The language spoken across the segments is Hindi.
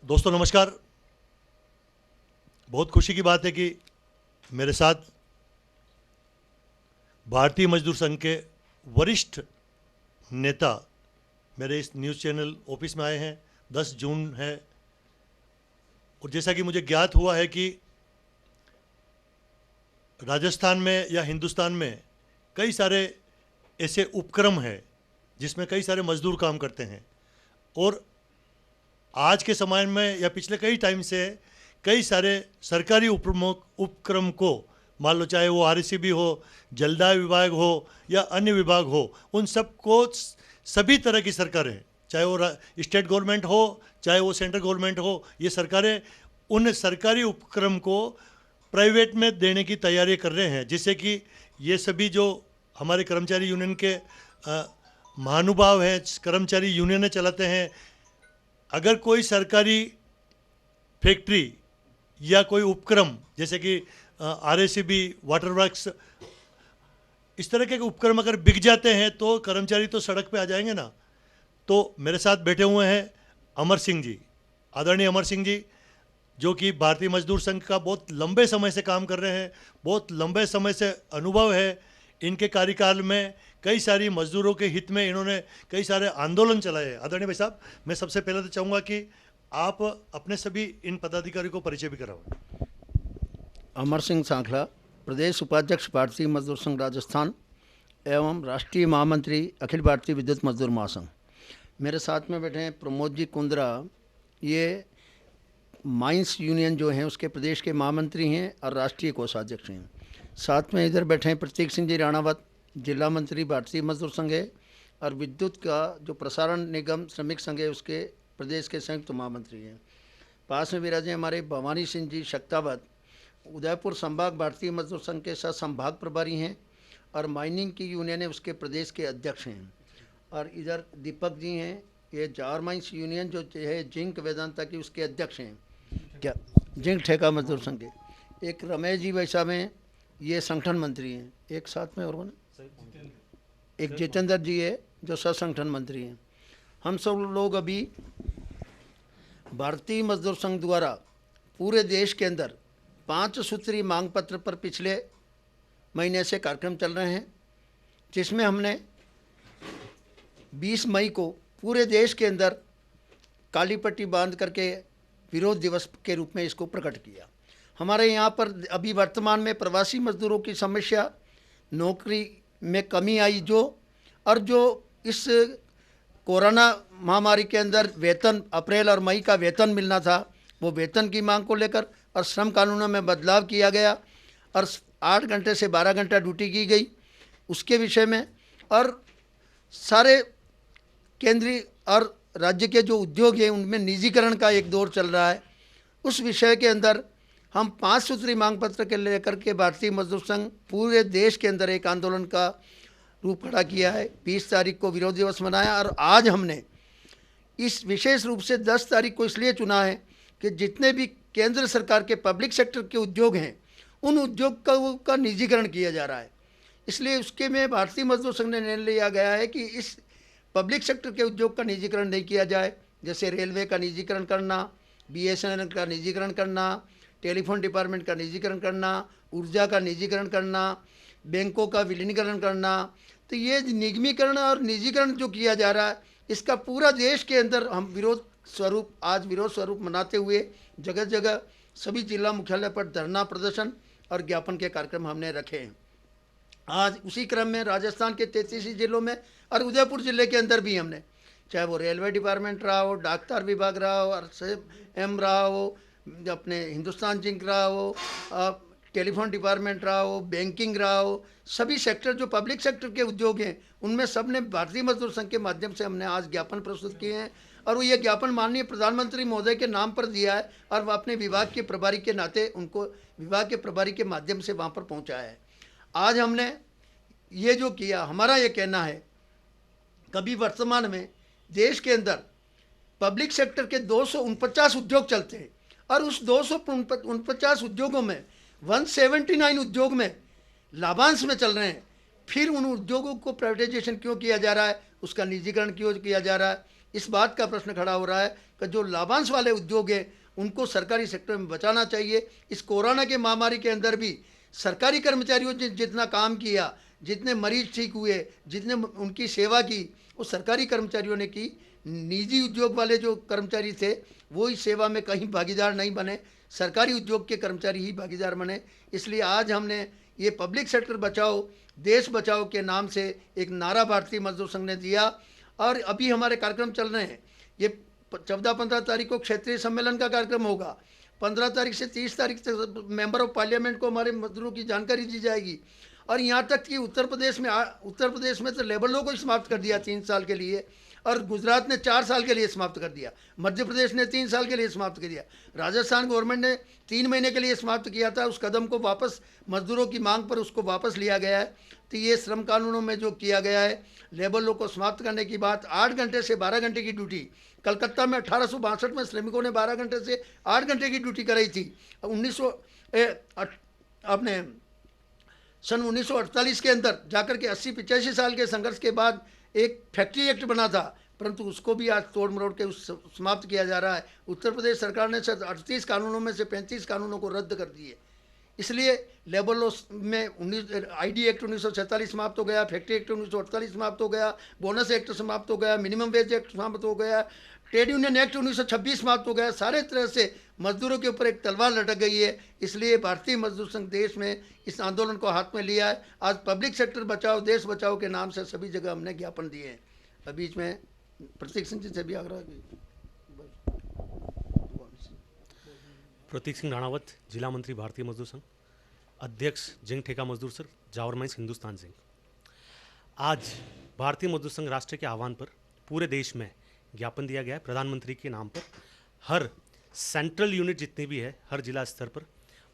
दोस्तों नमस्कार। बहुत खुशी की बात है कि मेरे साथ भारतीय मजदूर संघ के वरिष्ठ नेता मेरे इस न्यूज़ चैनल ऑफिस में आए हैं। 10 जून है और जैसा कि मुझे ज्ञात हुआ है कि राजस्थान में या हिंदुस्तान में कई सारे ऐसे उपक्रम हैं जिसमें कई सारे मजदूर काम करते हैं और आज के समय में या पिछले कई टाइम से कई सारे सरकारी उपक्रम को, मान लो चाहे वो आरसीबी हो, जलदाय विभाग हो या अन्य विभाग हो, उन सबको सभी तरह की सरकारें, चाहे वो स्टेट गवर्नमेंट हो चाहे वो सेंट्रल गवर्नमेंट हो, ये सरकारें उन सरकारी उपक्रम को प्राइवेट में देने की तैयारी कर रहे हैं, जिससे कि ये सभी जो हमारे कर्मचारी यूनियन के महानुभाव हैं, कर्मचारी यूनियनें चलाते हैं, अगर कोई सरकारी फैक्ट्री या कोई उपक्रम जैसे कि आरसीबी, वाटर वर्क्स, इस तरह के उपक्रम अगर बिक जाते हैं तो कर्मचारी तो सड़क पे आ जाएंगे ना। तो मेरे साथ बैठे हुए हैं अमर सिंह जी, आदरणीय अमर सिंह जी, जो कि भारतीय मजदूर संघ का बहुत लंबे समय से काम कर रहे हैं, बहुत लंबे समय से अनुभव है। इनके कार्यकाल में कई सारी मजदूरों के हित में इन्होंने कई सारे आंदोलन चलाए हैं। आदरणीय भाई साहब, मैं सबसे पहले तो चाहूँगा कि आप अपने सभी इन पदाधिकारियों को परिचय भी कराओ। अमर सिंह सांखला, प्रदेश उपाध्यक्ष भारतीय मजदूर संघ राजस्थान एवं राष्ट्रीय महामंत्री अखिल भारतीय विद्युत मजदूर महासंघ। मेरे साथ में बैठे हैं प्रमोद जी कुंद्रा, ये माइंस यूनियन जो हैं उसके प्रदेश के महामंत्री हैं और राष्ट्रीय कोषाध्यक्ष हैं। साथ में इधर बैठे हैं प्रतीक सिंह जी राणावत, जिला मंत्री भारतीय मजदूर संघ है और विद्युत का जो प्रसारण निगम श्रमिक संघ है उसके प्रदेश के संयुक्त महामंत्री हैं। पास में विराजे हमारे भवानी सिंह जी शक्तावत, उदयपुर संभाग भारतीय मजदूर संघ के सह संभाग प्रभारी हैं और माइनिंग की यूनियन है उसके प्रदेश के अध्यक्ष हैं। और इधर दीपक जी हैं, ये जार माइंस यूनियन जो है जिंक वेदांता की, उसके अध्यक्ष हैं। क्या जिंक ठेका मजदूर संघ के। एक रमेश जी वैसा में, ये संगठन मंत्री हैं। एक साथ में और कौन, एक जितेंद्र जी है जो सह संगठन मंत्री हैं। हम सब लोग अभी भारतीय मजदूर संघ द्वारा पूरे देश के अंदर 5 सूत्री मांग पत्र पर पिछले महीने से कार्यक्रम चल रहे हैं, जिसमें हमने 20 मई को पूरे देश के अंदर काली पट्टी बांध करके विरोध दिवस के रूप में इसको प्रकट किया। हमारे यहाँ पर अभी वर्तमान में प्रवासी मजदूरों की समस्या, नौकरी में कमी आई और जो इस कोरोना महामारी के अंदर वेतन अप्रैल और मई का वेतन मिलना था, वो वेतन की मांग को लेकर और श्रम कानूनों में बदलाव किया गया और 8 घंटे से 12 घंटा ड्यूटी की गई, उसके विषय में। और सारे केंद्रीय और राज्य के जो उद्योग हैं उनमें निजीकरण का एक दौर चल रहा है। उस विषय के अंदर हम 5 सूत्री मांग पत्र के लेकर के भारतीय मजदूर संघ पूरे देश के अंदर एक आंदोलन का रूप खड़ा किया है। 20 तारीख को विरोध दिवस मनाया और आज हमने इस विशेष रूप से 10 तारीख को इसलिए चुना है कि जितने भी केंद्र सरकार के पब्लिक सेक्टर के उद्योग हैं उन उद्योग का निजीकरण किया जा रहा है। इसलिए उसके में भारतीय मजदूर संघ ने निर्णय लिया गया है कि इस पब्लिक सेक्टर के उद्योग का निजीकरण नहीं किया जाए, जैसे रेलवे का निजीकरण करना, बीएसएनएल का निजीकरण करना, टेलीफोन डिपार्टमेंट का निजीकरण करना, ऊर्जा का निजीकरण करना, बैंकों का विलीनीकरण करना। तो ये निगमीकरण और निजीकरण जो किया जा रहा है, इसका पूरा देश के अंदर हम विरोध स्वरूप मनाते हुए जगह जगह सभी जिला मुख्यालय पर धरना प्रदर्शन और ज्ञापन के कार्यक्रम हमने रखे हैं। आज उसी क्रम में राजस्थान के 33 जिलों में और उदयपुर जिले के अंदर भी हमने, चाहे वो रेलवे डिपार्टमेंट रहा हो, डाकतार विभाग रहा हो, RCM रहा हो, अपने हिंदुस्तान जिंक रहा हो, टेलीफोन डिपार्टमेंट रहा हो, बैंकिंग रहा हो, सभी सेक्टर जो पब्लिक सेक्टर के उद्योग हैं उनमें सब ने भारतीय मजदूर संघ के माध्यम से हमने आज ज्ञापन प्रस्तुत किए हैं। और वो ये ज्ञापन माननीय प्रधानमंत्री महोदय के नाम पर दिया है और वह अपने विभाग के प्रभारी के नाते उनको विभाग के प्रभारी के माध्यम से वहाँ पर पहुँचाया है। आज हमने ये जो किया, हमारा ये कहना है, कभी वर्तमान में देश के अंदर पब्लिक सेक्टर के 249 उद्योग चलते हैं और उस 249 उद्योगों में 179 उद्योग में लाभांश में चल रहे हैं। फिर उन उद्योगों को प्राइवेटाइजेशन क्यों किया जा रहा है, उसका निजीकरण क्यों किया जा रहा है? इस बात का प्रश्न खड़ा हो रहा है कि जो लाभांश वाले उद्योग हैं उनको सरकारी सेक्टर में बचाना चाहिए। इस कोरोना के महामारी के अंदर भी सरकारी कर्मचारियों ने जितना काम किया, जितने मरीज ठीक हुए, जितने उनकी सेवा की, वो सरकारी कर्मचारियों ने की। निजी उद्योग वाले जो कर्मचारी थे वो इस सेवा में कहीं भागीदार नहीं बने, सरकारी उद्योग के कर्मचारी ही भागीदार बने। इसलिए आज हमने ये पब्लिक सेक्टर बचाओ देश बचाओ के नाम से एक नारा भारतीय मजदूर संघ ने दिया। और अभी हमारे कार्यक्रम चल रहे हैं। ये 14-15 तारीख को क्षेत्रीय सम्मेलन का कार्यक्रम होगा। 15 तारीख से 30 तारीख तक मेंबर ऑफ पार्लियामेंट को हमारे मजदूरों की जानकारी दी जाएगी। और यहाँ तक कि उत्तर प्रदेश में तो लेबर लॉ को समाप्त कर दिया 3 साल के लिए, और गुजरात ने 4 साल के लिए समाप्त कर दिया, मध्य प्रदेश ने 3 साल के लिए समाप्त कर दिया, राजस्थान गवर्नमेंट ने 3 महीने के लिए समाप्त किया था। उस कदम को वापस मजदूरों की मांग पर उसको वापस लिया गया है। तो ये श्रम कानूनों में जो किया गया है, लेबर लॉ को समाप्त करने की बात, 8 घंटे से 12 घंटे की ड्यूटी, कलकत्ता में 1862 में श्रमिकों ने 12 घंटे से 8 घंटे की ड्यूटी कराई थी। अपने सन 1948 के अंदर जाकर के 80-85 साल के संघर्ष के बाद एक फैक्ट्री एक्ट बना था, परंतु उसको भी आज तोड़ मरोड़ के समाप्त किया जा रहा है। उत्तर प्रदेश सरकार ने 38 कानूनों में से 35 कानूनों को रद्द कर दिए। इसलिए लेबर लॉ में आईडी एक्ट 1947 समाप्त हो गया, फैक्ट्री एक्ट 1948 समाप्त हो गया, बोनस एक्ट समाप्त हो गया, मिनिमम वेज एक्ट समाप्त हो गया, ट्रेड यूनियन एक्ट 1926 समाप्त हो गया। सारे तरह से मजदूरों के ऊपर एक तलवार लटक गई है। इसलिए भारतीय मजदूर संघ देश में इस आंदोलन को हाथ में लिया है। आज पब्लिक सेक्टर बचाओ देश बचाओ के नाम से सभी जगह हमने ज्ञापन दिए हैं। अभी बीच में प्रतीक सिंह जी से भी आग्रह की। प्रतीक सिंह राणावत, जिला मंत्री भारतीय मजदूर संघ, अध्यक्ष जिंक ठेका मजदूर संघ, जावर माइंस हिंदुस्तान जिंक। आज भारतीय मजदूर संघ राष्ट्र के आह्वान पर पूरे देश में ज्ञापन दिया गया है। प्रधानमंत्री के नाम पर हर सेंट्रल यूनिट जितनी भी है, हर जिला स्तर पर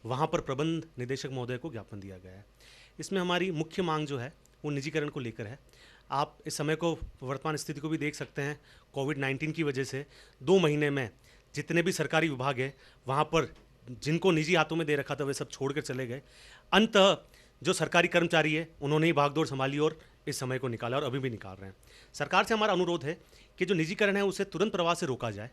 वहाँ पर प्रबंध निदेशक महोदय को ज्ञापन दिया गया है। इसमें हमारी मुख्य मांग जो है वो निजीकरण को लेकर है। आप इस समय को, वर्तमान स्थिति को भी देख सकते हैं। कोविड-19 की वजह से 2 महीने में जितने भी सरकारी विभाग हैं वहाँ पर जिनको निजी हाथों में दे रखा था वे सब छोड़कर चले गए। अंततः जो सरकारी कर्मचारी है उन्होंने ही भागदौड़ संभाली और इस समय को निकाला और अभी भी निकाल रहे हैं। सरकार से हमारा अनुरोध है कि जो निजीकरण है उसे तुरंत प्रवाह से रोका जाए।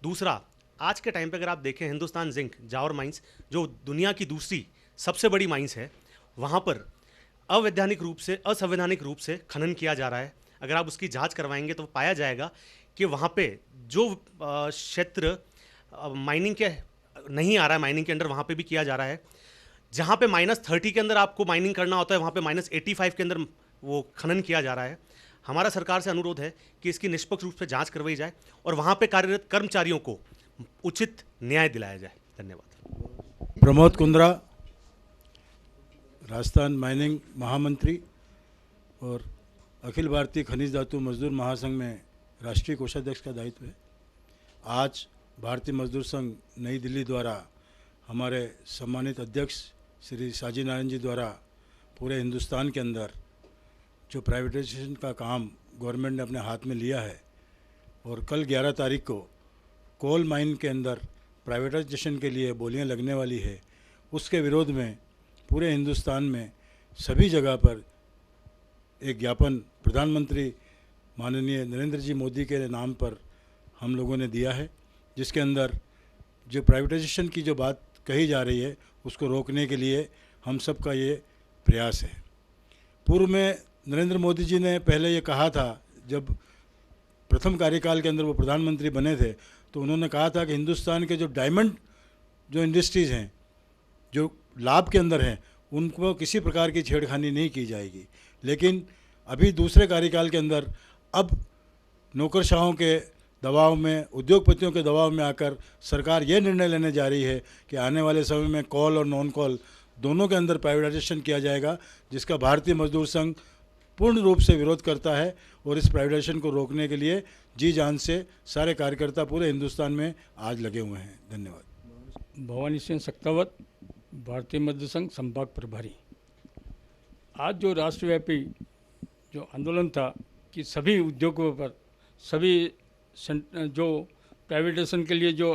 दूसरा, आज के टाइम पे अगर आप देखें, हिंदुस्तान जिंक, जावर माइंस जो दुनिया की दूसरी सबसे बड़ी माइंस है, वहाँ पर अवैधानिक रूप से, असंवैधानिक रूप से खनन किया जा रहा है। अगर आप उसकी जांच करवाएंगे तो पाया जाएगा कि वहाँ पे जो क्षेत्र माइनिंग के नहीं आ रहा है, माइनिंग के अंडर, वहाँ पे भी किया जा रहा है। जहाँ पे -30 के अंदर आपको माइनिंग करना होता है, वहाँ पे -85 के अंदर वो खनन किया जा रहा है। हमारा सरकार से अनुरोध है कि इसकी निष्पक्ष रूप से जांच करवाई जाए और वहाँ पे कार्यरत कर्मचारियों को उचित न्याय दिलाया जाए। धन्यवाद। प्रमोद कुंद्रा, राजस्थान माइनिंग महामंत्री और अखिल भारतीय खनिज धातु मजदूर महासंघ में राष्ट्रीय कोषाध्यक्ष का दायित्व है। आज भारतीय मजदूर संघ नई दिल्ली द्वारा हमारे सम्मानित अध्यक्ष श्री साजी नारायण जी द्वारा पूरे हिंदुस्तान के अंदर जो प्राइवेटाइजेशन का काम गवर्नमेंट ने अपने हाथ में लिया है और कल 11 तारीख को कोल माइन के अंदर प्राइवेटाइजेशन के लिए बोलियां लगने वाली है, उसके विरोध में पूरे हिंदुस्तान में सभी जगह पर एक ज्ञापन प्रधानमंत्री माननीय नरेंद्र जी मोदी के नाम पर हम लोगों ने दिया है, जिसके अंदर जो प्राइवेटाइजेशन की जो बात कही जा रही है उसको रोकने के लिए हम सब का ये प्रयास है। पूर्व में नरेंद्र मोदी जी ने पहले ये कहा था, जब प्रथम कार्यकाल के अंदर वो प्रधानमंत्री बने थे, तो उन्होंने कहा था कि हिंदुस्तान के जो डायमंड जो इंडस्ट्रीज़ हैं, जो लाभ के अंदर हैं, उनको किसी प्रकार की छेड़खानी नहीं की जाएगी। लेकिन अभी दूसरे कार्यकाल के अंदर अब नौकरशाहों के दबाव में, उद्योगपतियों के दबाव में आकर सरकार ये निर्णय लेने जा रही है कि आने वाले समय में कॉल और नॉन कॉल दोनों के अंदर प्राइवेटाइजेशन किया जाएगा, जिसका भारतीय मजदूर संघ पूर्ण रूप से विरोध करता है और इस प्राइवेटाइजेशन को रोकने के लिए जी जान से सारे कार्यकर्ता पूरे हिंदुस्तान में आज लगे हुए हैं। धन्यवाद। भवानी सिंह सक्तावत, भारतीय मजदूर संघ संभाग प्रभारी। आज जो राष्ट्रव्यापी जो आंदोलन था कि सभी उद्योगों पर, सभी जो प्राइवेटाइजेशन के लिए जो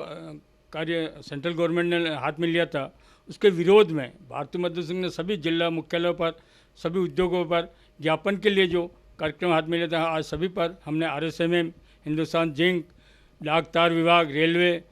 कार्य सेंट्रल गवर्नमेंट ने हाथ में लिया था, उसके विरोध में भारतीय मजदूर संघ ने सभी जिला मुख्यालयों पर, सभी उद्योगों पर ज्ञापन के लिए जो कार्यक्रम हाथ में लिया था, आज सभी पर हमने RSMM हिंदुस्तान जिंक, डाक तार विभाग, रेलवे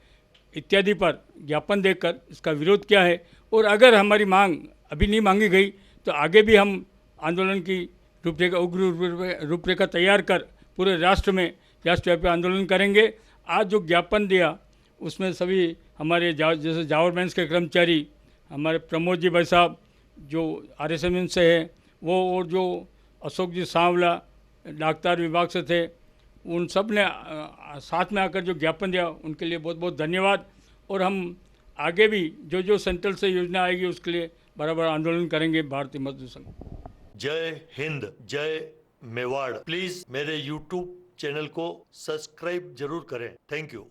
इत्यादि पर ज्ञापन देकर इसका विरोध किया है। और अगर हमारी मांग अभी नहीं मांगी गई तो आगे भी हम आंदोलन की रूपरेखा उग्र रूपरेखा तैयार कर पूरे राष्ट्र में राष्ट्रव्यापी आंदोलन करेंगे। आज जो ज्ञापन दिया उसमें सभी हमारे जैसे जावर माइंस के कर्मचारी, हमारे प्रमोद जी भाई साहब जो RSMN से है वो, और जो अशोक जी सांवला डाकतार विभाग से थे, उन सब ने साथ में आकर जो ज्ञापन दिया उनके लिए बहुत बहुत धन्यवाद। और हम आगे भी जो जो सेंट्रल से योजना आएगी उसके लिए बराबर आंदोलन करेंगे भारतीय मजदूर संघ। जय हिंद, जय मेवाड़। प्लीज मेरे YouTube चैनल को सब्सक्राइब जरूर करें। Thank you.